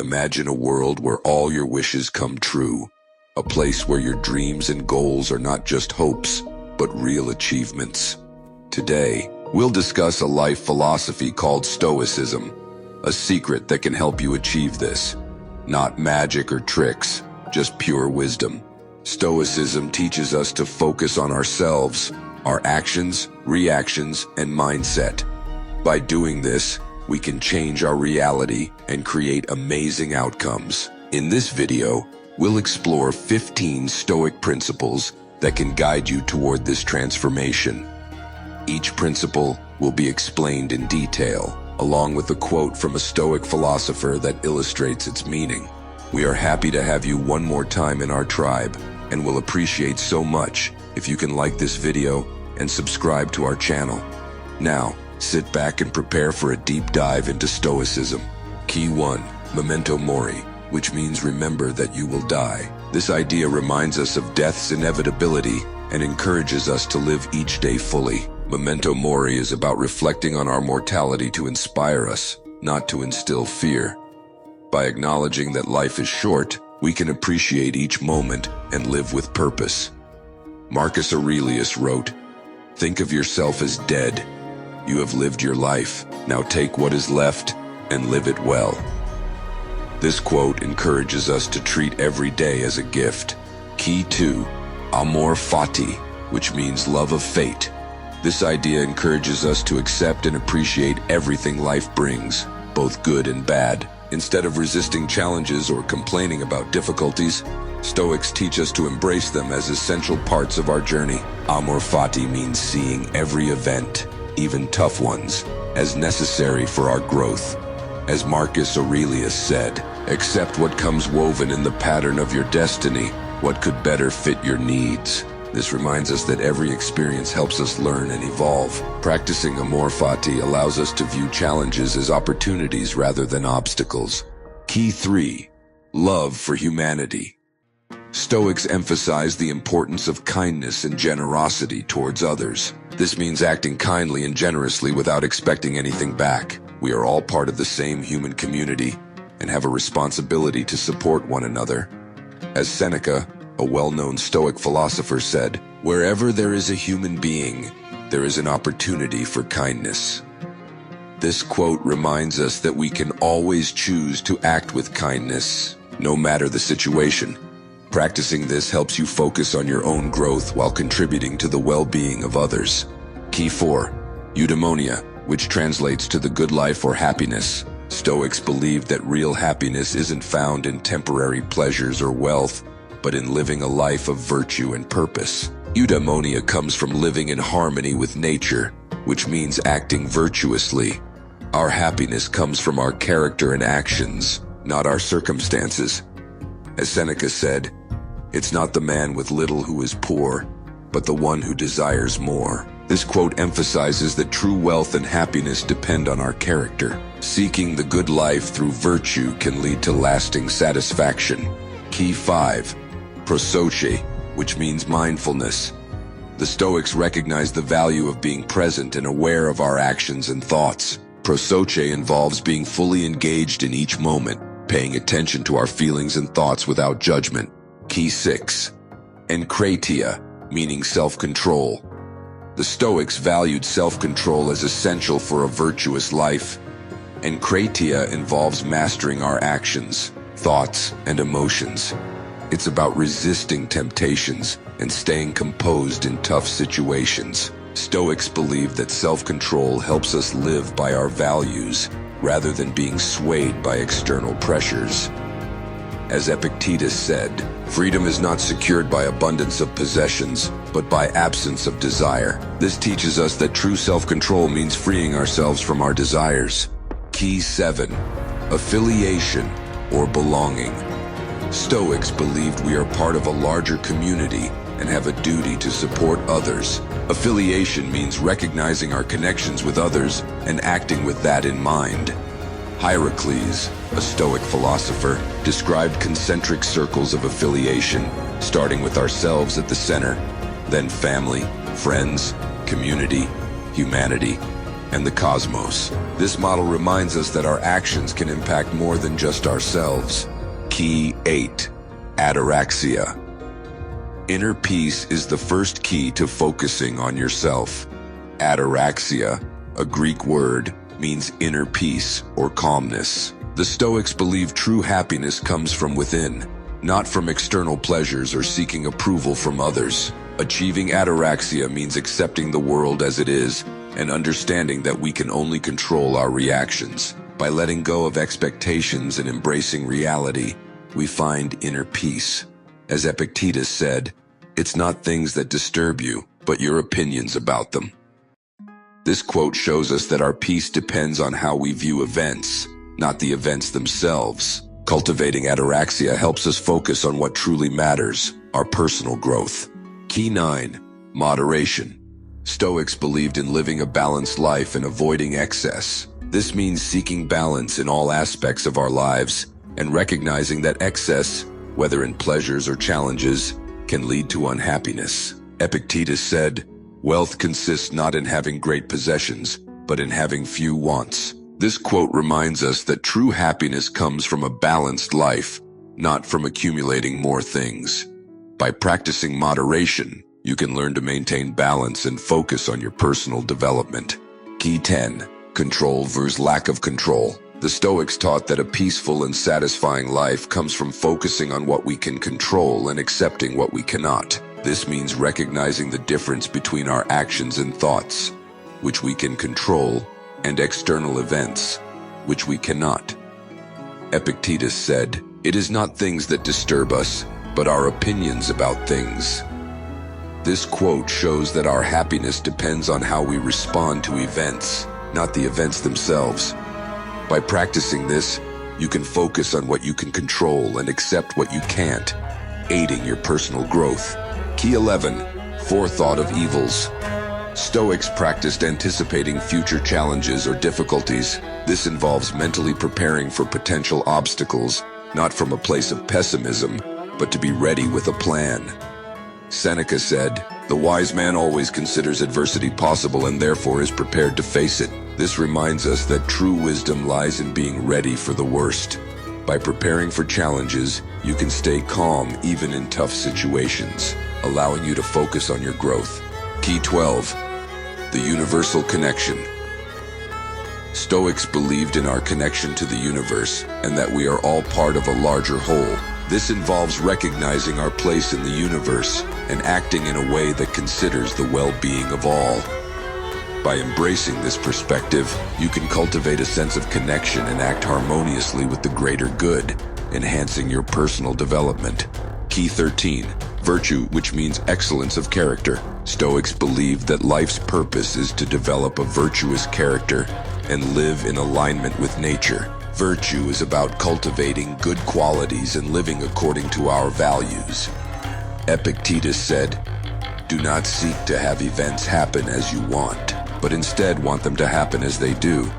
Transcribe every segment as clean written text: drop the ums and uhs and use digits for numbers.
Imagine a world where all your wishes come true, a place where your dreams and goals are not just hopes, but real achievements. Today, we'll discuss a life philosophy called Stoicism, a secret that can help you achieve this. Not magic or tricks, just pure wisdom. Stoicism teaches us to focus on ourselves, our actions, reactions, and mindset. By doing this, we can change our reality and create amazing outcomes. In this video, we'll explore 15 Stoic principles that can guide you toward this transformation. Each principle will be explained in detail, along with a quote from a Stoic philosopher that illustrates its meaning. We are happy to have you one more time in our tribe, and will appreciate so much if you can like this video and subscribe to our channel. Now, sit back and prepare for a deep dive into Stoicism. Key 1. Memento mori, which means remember that you will die. This idea reminds us of death's inevitability and encourages us to live each day fully. Memento mori is about reflecting on our mortality to inspire us, not to instill fear. By acknowledging that life is short, we can appreciate each moment and live with purpose. Marcus Aurelius wrote, "Think of yourself as dead. You have lived your life. Now take what is left and live it well." This quote encourages us to treat every day as a gift. Key 2. Amor fati, which means love of fate. This idea encourages us to accept and appreciate everything life brings, both good and bad. Instead of resisting challenges or complaining about difficulties, Stoics teach us to embrace them as essential parts of our journey. Amor fati means seeing every event, even tough ones, as necessary for our growth. As Marcus Aurelius said, "Accept what comes woven in the pattern of your destiny, what could better fit your needs." This reminds us that every experience helps us learn and evolve. Practicing amor fati allows us to view challenges as opportunities rather than obstacles. Key 3. Love for humanity. Stoics emphasize the importance of kindness and generosity towards others. This means acting kindly and generously without expecting anything back. We are all part of the same human community and have a responsibility to support one another. As Seneca, a well-known Stoic philosopher, said, "Wherever there is a human being, there is an opportunity for kindness." This quote reminds us that we can always choose to act with kindness, no matter the situation. Practicing this helps you focus on your own growth while contributing to the well-being of others. Key 4. Eudaimonia, which translates to the good life or happiness. Stoics believe that real happiness isn't found in temporary pleasures or wealth, but in living a life of virtue and purpose. Eudaimonia comes from living in harmony with nature, which means acting virtuously. Our happiness comes from our character and actions, not our circumstances. As Seneca said, "It's not the man with little who is poor, but the one who desires more." This quote emphasizes that true wealth and happiness depend on our character. Seeking the good life through virtue can lead to lasting satisfaction. Key 5. Prosoche, which means mindfulness. The Stoics recognize the value of being present and aware of our actions and thoughts. Prosoche involves being fully engaged in each moment, paying attention to our feelings and thoughts without judgment. Key 6. Enkratia, meaning self-control. The Stoics valued self-control as essential for a virtuous life. Enkratia involves mastering our actions, thoughts, and emotions. It's about resisting temptations and staying composed in tough situations. Stoics believe that self-control helps us live by our values rather than being swayed by external pressures. As Epictetus said, "Freedom is not secured by abundance of possessions, but by absence of desire." This teaches us that true self-control means freeing ourselves from our desires. Key 7. Affiliation, or belonging. Stoics believed we are part of a larger community and have a duty to support others. Affiliation means recognizing our connections with others and acting with that in mind. Hierocles, a Stoic philosopher, described concentric circles of affiliation, starting with ourselves at the center, then family, friends, community, humanity, and the cosmos. This model reminds us that our actions can impact more than just ourselves. Key 8. Ataraxia. Inner peace is the first key to focusing on yourself. Ataraxia, a Greek word, means inner peace or calmness. The Stoics believe true happiness comes from within, not from external pleasures or seeking approval from others. Achieving ataraxia means accepting the world as it is and understanding that we can only control our reactions. By letting go of expectations and embracing reality, we find inner peace. As Epictetus said, "It's not things that disturb you, but your opinions about them." This quote shows us that our peace depends on how we view events, not the events themselves. Cultivating ataraxia helps us focus on what truly matters, our personal growth. Key 9. Moderation. Stoics believed in living a balanced life and avoiding excess. This means seeking balance in all aspects of our lives and recognizing that excess, whether in pleasures or challenges, can lead to unhappiness. Epictetus said, "Wealth consists not in having great possessions, but in having few wants." This quote reminds us that true happiness comes from a balanced life, not from accumulating more things. By practicing moderation, you can learn to maintain balance and focus on your personal development. Key 10. Control versus lack of control. The Stoics taught that a peaceful and satisfying life comes from focusing on what we can control and accepting what we cannot. This means recognizing the difference between our actions and thoughts, which we can control, and external events, which we cannot. Epictetus said, "It is not things that disturb us, but our opinions about things." This quote shows that our happiness depends on how we respond to events, not the events themselves. By practicing this, you can focus on what you can control and accept what you can't, aiding your personal growth. Key 11. Forethought of evils. Stoics practiced anticipating future challenges or difficulties. This involves mentally preparing for potential obstacles, not from a place of pessimism, but to be ready with a plan. Seneca said, "The wise man always considers adversity possible and therefore is prepared to face it." This reminds us that true wisdom lies in being ready for the worst. By preparing for challenges, you can stay calm even in tough situations, allowing you to focus on your growth. Key 12. The universal connection. Stoics believed in our connection to the universe and that we are all part of a larger whole. This involves recognizing our place in the universe and acting in a way that considers the well-being of all. By embracing this perspective, you can cultivate a sense of connection and act harmoniously with the greater good, enhancing your personal development. Key 13. Virtue, which means excellence of character. Stoics believe that life's purpose is to develop a virtuous character and live in alignment with nature. Virtue is about cultivating good qualities and living according to our values. Epictetus said, "Do not seek to have events happen as you want, but instead want them to happen as they do,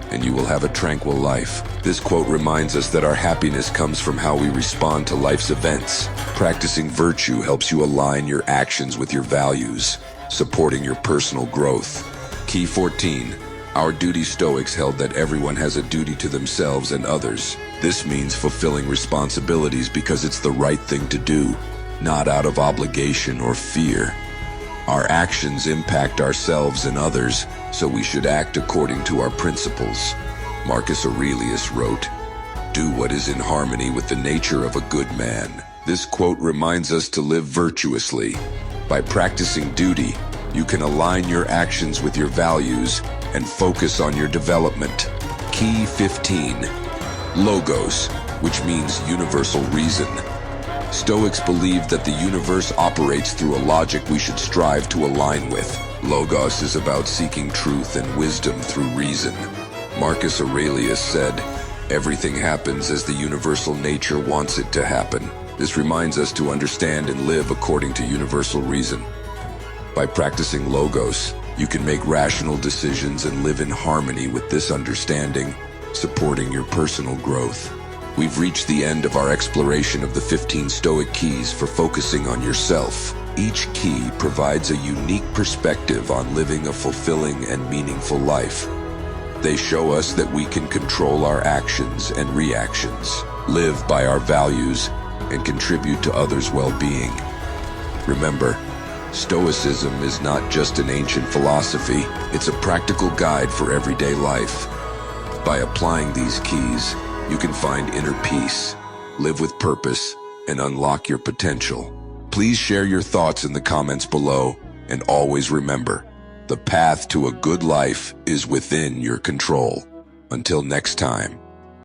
and you will have a tranquil life." This quote reminds us that our happiness comes from how we respond to life's events. Practicing virtue helps you align your actions with your values, supporting your personal growth. Key 14. Our duty. Stoics held that everyone has a duty to themselves and others. This means fulfilling responsibilities because it's the right thing to do, not out of obligation or fear. Our actions impact ourselves and others, so we should act according to our principles. Marcus Aurelius wrote, "Do what is in harmony with the nature of a good man." This quote reminds us to live virtuously. By practicing duty, you can align your actions with your values and focus on your development. Key 15. Logos, which means universal reason. Stoics believe that the universe operates through a logic we should strive to align with. Logos is about seeking truth and wisdom through reason. Marcus Aurelius said, "Everything happens as the universal nature wants it to happen." This reminds us to understand and live according to universal reason. By practicing Logos, you can make rational decisions and live in harmony with this understanding, supporting your personal growth. We've reached the end of our exploration of the 15 Stoic keys for focusing on yourself. Each key provides a unique perspective on living a fulfilling and meaningful life. They show us that we can control our actions and reactions, live by our values, and contribute to others' well-being. Remember, Stoicism is not just an ancient philosophy, it's a practical guide for everyday life. By applying these keys, you can find inner peace, live with purpose, and unlock your potential. Please share your thoughts in the comments below, and always remember, the path to a good life is within your control. Until next time.